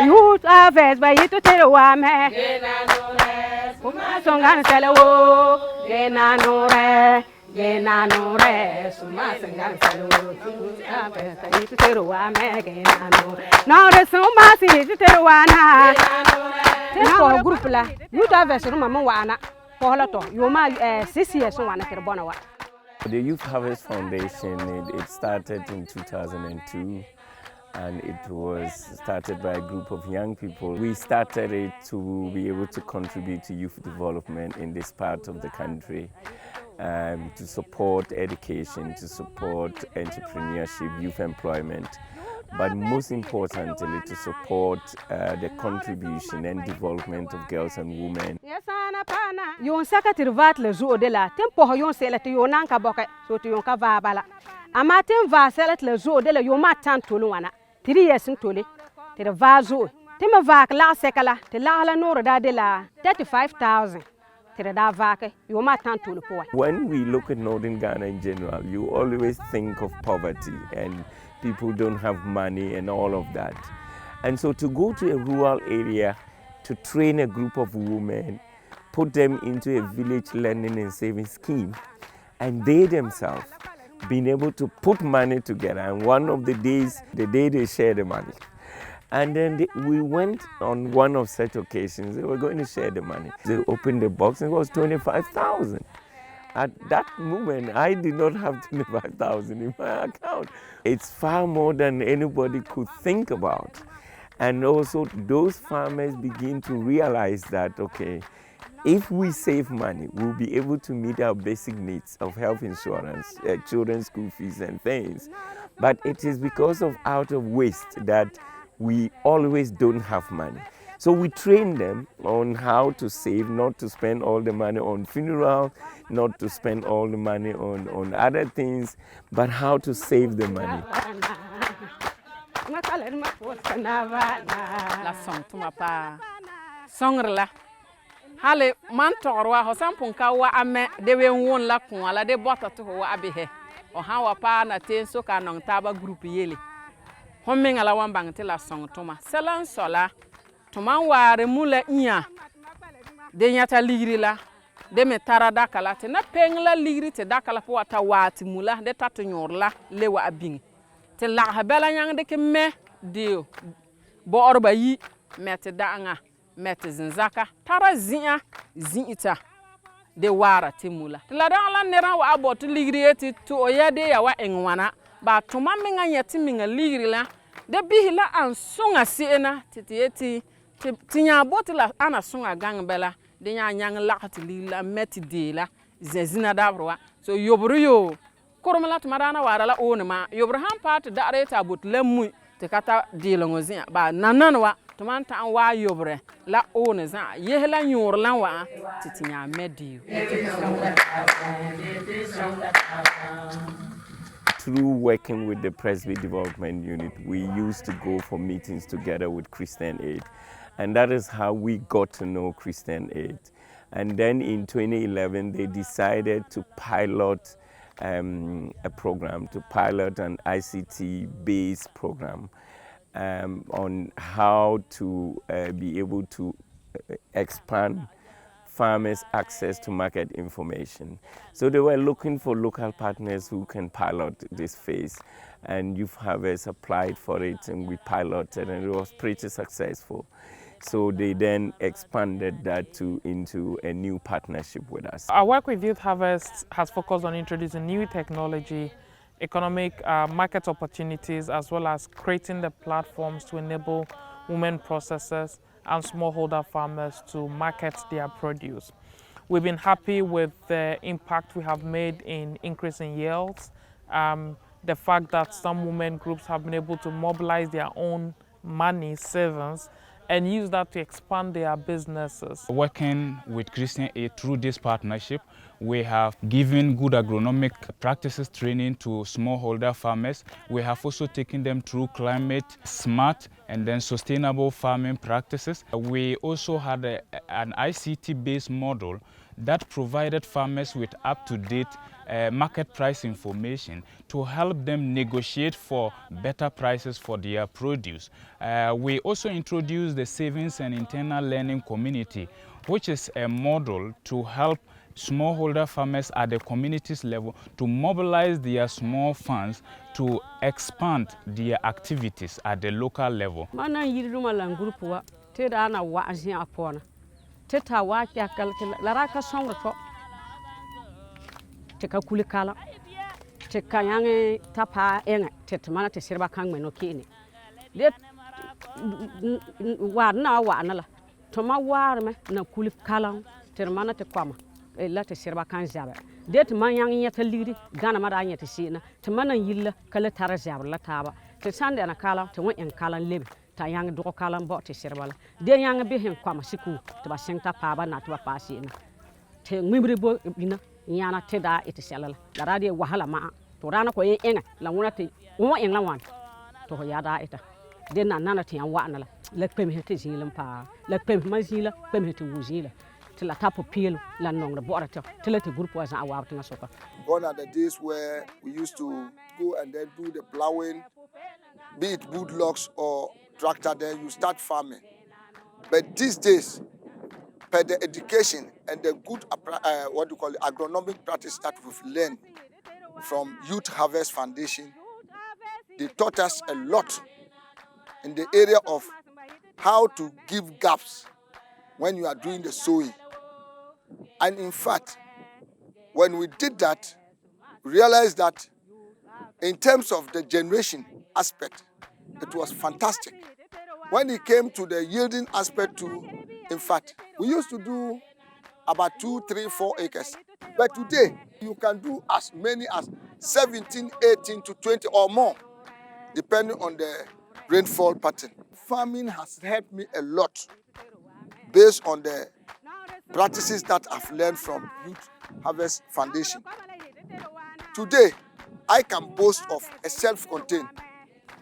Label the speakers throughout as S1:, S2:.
S1: Yhgf by you to Terwame. Songan Salo, Genanore, Sumasangan Salo, to Terwame, Genano. Now the Sumasi to Terwana. Now, group la, Yhgf Mamawana, Polato, you might 6 years on one at Bonawa.
S2: The Yhgf Foundation, it started in 2002. And it was started by a group of young people. We started it to be able to contribute to youth development in this part of the country, to support education, to support entrepreneurship, youth employment, but most importantly to support the contribution and development of girls and women.
S1: Yon sakati vat le zo de la tempo yon selet yon nanka boke so to yon ka va bala amatem va selet le zo de la yon matan tolu wana 3 years ntole te va zo te me va la sekala te la no da de la 35,000 te da va ke yon matan tolu po.
S2: When we look at northern Ghana in general, you always think of poverty and people don't have money and all of that. And so to go to a rural area to train a group of women, put them into a village learning and saving scheme, and they themselves being able to put money together. And one of the days, the day they share the money. And then we went on one of such occasions, they were going to share the money. They opened the box and it was 25,000. At that moment, I did not have 25,000 in my account. It's far more than anybody could think about. And also those farmers begin to realize that, okay, if we save money, we'll be able to meet our basic needs of health insurance, children's school fees and things. But it is because of out of waste that we always don't have money. So we train them on how to save, not to spend all the money on funeral, not to spend all the money on other things, but how to save the money.
S3: Hale man torwa ho sampun ka wa ame de we won la kun ala de bota to wa abehe o ha wa pa na ten so ka non taba group yele ho men ala wan bang te la song toma selan sola toma ware mula nya de nyata ligri la de me tara dakala te na pengla ligri te dakala po wata wati mula de tatu nyorla le wa abing te la ha bela nyang de ke me de bo orba yi mete danga mete zinzaka tara zinya zinita de wara timula la dala nera wa abotu ligri eti to oyade ya wa enwana ba tuma minga yeti minga ligri la de bihila an sunga siena titi tinya botila ana sunga gang bela de nya nyang lakati lila meti de la zezina dabroa so yobru yo koromala tumarana wara la onema yobru han part da reta bot lemu te kata de longozinya ba nananwa tumanta an wa yobre la one za yehla nyor lan wa titinya mediu.
S2: Through working with the Presby Development Unit, we used to go for meetings together with Christian Aid, and that is how we got to know Christian Aid. And then in 2011 they decided to pilot a program, to pilot an ICT-based program on how to be able to expand farmers' access to market information. So they were looking for local partners who can pilot this phase, and Yhgf applied for it and we piloted, and it was pretty successful. So they then expanded that into a new partnership with us.
S4: Our work with Yhgf has focused on introducing new technology, economic market opportunities, as well as creating the platforms to enable women processors and smallholder farmers to market their produce. We've been happy with the impact we have made in increasing yields, the fact that some women groups have been able to mobilize their own money, savings, and use that to expand their businesses.
S5: Working with Christian Aid through this partnership, we have given good agronomic practices training to smallholder farmers. We have also taken them through climate smart and then sustainable farming practices. We also had an ICT-based model that provided farmers with up-to-date market price information to help them negotiate for better prices for their produce. We also introduced the Savings and Internal Learning Community, which is a model to help smallholder farmers at the communities level to mobilize their small funds to expand their activities at the local level.
S1: Lati sirba kan jabe det man yang nyata liri gana ma da nyata sina te manan yilla kala tara jabe la taba te sande na kala te won en kala lebe ta yang do kala bo te sirba la de yang be hen kwama siku te ba senta pa ba na to pa sina te ngimri bo bina nyana te da ite selala la radio wahala ma to rana ko yen enga la wona te won en la wan to ya da ita de na nana te yan wa na la pem hete zilam pa la pem ma zila pem hete wuzila. Gone are
S6: the days where we used to go and then do the plowing, be it wood logs or tractor, then you start farming. But these days, per the education and the good agronomic practice that we've learned from Yhgf Foundation, they taught us a lot in the area of how to give gaps when you are doing the sowing. And in fact, when we did that, we realized that in terms of the generation aspect, it was fantastic. When it came to the yielding aspect too, in fact, we used to do about 2, 3, 4 acres. But today, you can do as many as 17, 18 to 20 or more, depending on the rainfall pattern. Farming has helped me a lot based on the practices that I've learned from Yhgf Foundation. Today, I can boast of a self-contained.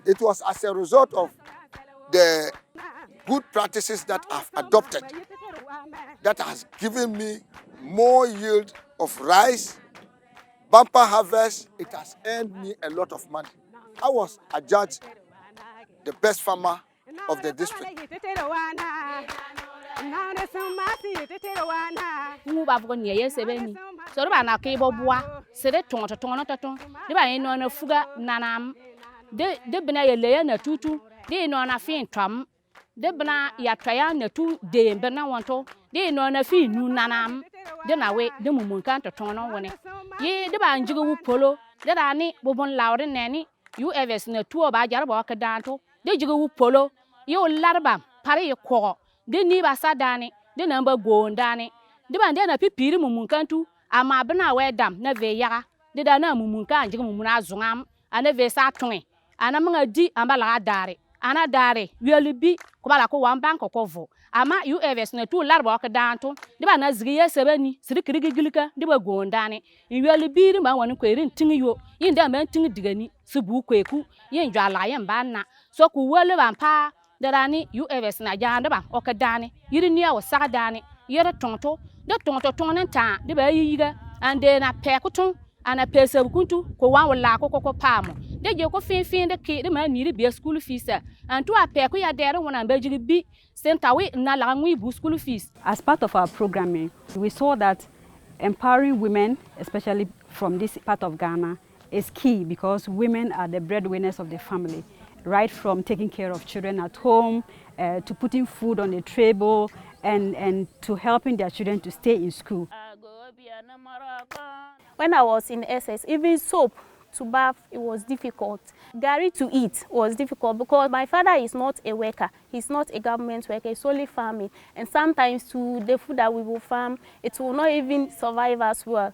S6: It was as a result of the good practices that I've adopted that has given me more yield of rice, bumper harvest. It has earned me a lot of money. I was adjudged the best farmer of the district.
S7: De bana ya twaya na tu de bana wanto de no na fi nu nanam de na we de mumun kan to tono woni ye de ba njigo wu polo de da ni bobon lawre neni Yhgf na tu ba jar ba ka danto de jigo wu polo yo larba pare ye ko de ni ba sadani de na ba gondani de ba de na pipiri mumun kan tu ama bana we dam na ve yaga de da na mumun kan njigo mumun azungam ana ve sa tun ana manga di ambala dare ana dare wialibi ko bala ko wan bank ko vo ama Yhgf na tu larba ka danto de ba na zigi yesebani sirikiri gilika de ba gondani wialibi ma woni ko erin tingi yo yin da man tingi digani subu kweku yin jwala yin banna so ku wole ban pa darani Yhgf na jande ba o ka dani yiri ni awo saka dani yere tonto de tonto tonen ta de ba yiga ande na pe kutun ana pesa kuntu ko wan wala ko pamo de je ko fin de ki de ma ni bi school fees antu ape ko ya dere wona ba jigi bi sentawi na la ngui bu school fees.
S8: As part of our programming, we saw that empowering women, especially from this part of Ghana, is key because women are the breadwinners of the family, right from taking care of children at home to putting food on the table and to helping their children to stay in school.
S9: When I was in SS, even soap to bath, it was difficult. Gari to eat was difficult because my father is not a worker. He's not a government worker, he's only farming. And sometimes to the food that we will farm, it will not even survive as well.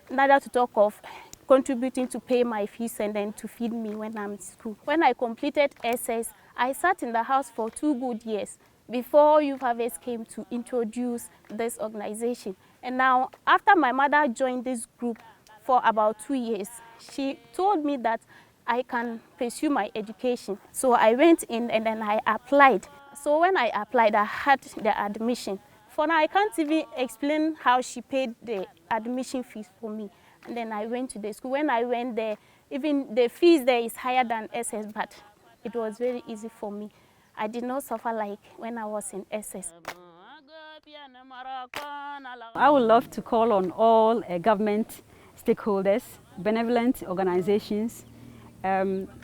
S9: Neither to talk of contributing to pay my fees and then to feed me when I'm in school. When I completed SS, I sat in the house for 2 good years before Yhgf came to introduce this organization. And now, after my mother joined this group for about 2 years, she told me that I can pursue my education. So I went in and then I applied. So when I applied, I had the admission. For now, I can't even explain how she paid the admission fees for me. And then I went to the school. When I went there, even the fees there is higher than SS, but it was very easy for me. I did not suffer like when I was in SS.
S8: I would love to call on all government stakeholders, benevolent organizations,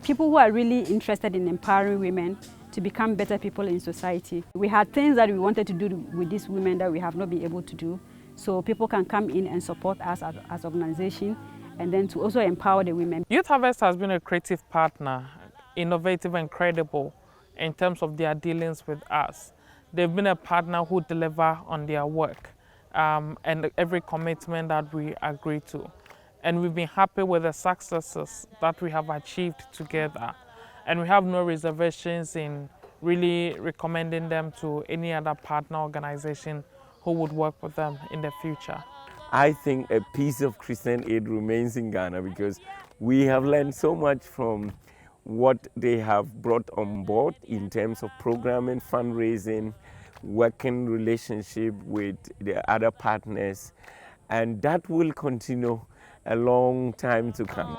S8: people who are really interested in empowering women to become better people in society. We had things that we wanted to do with these women that we have not been able to do, so people can come in and support us as organization, and then to also empower the women.
S4: Youth Harvest has been a creative partner, innovative and credible in terms of their dealings with us. They've been a partner who deliver on their work and every commitment that we agree to. And we've been happy with the successes that we have achieved together. And we have no reservations in really recommending them to any other partner organization who would work with them in the future.
S2: I think a piece of Christian aid remains in Ghana because we have learned so much from what they have brought on board in terms of programming, fundraising, working relationship with the other partners, and that will continue a long time to come.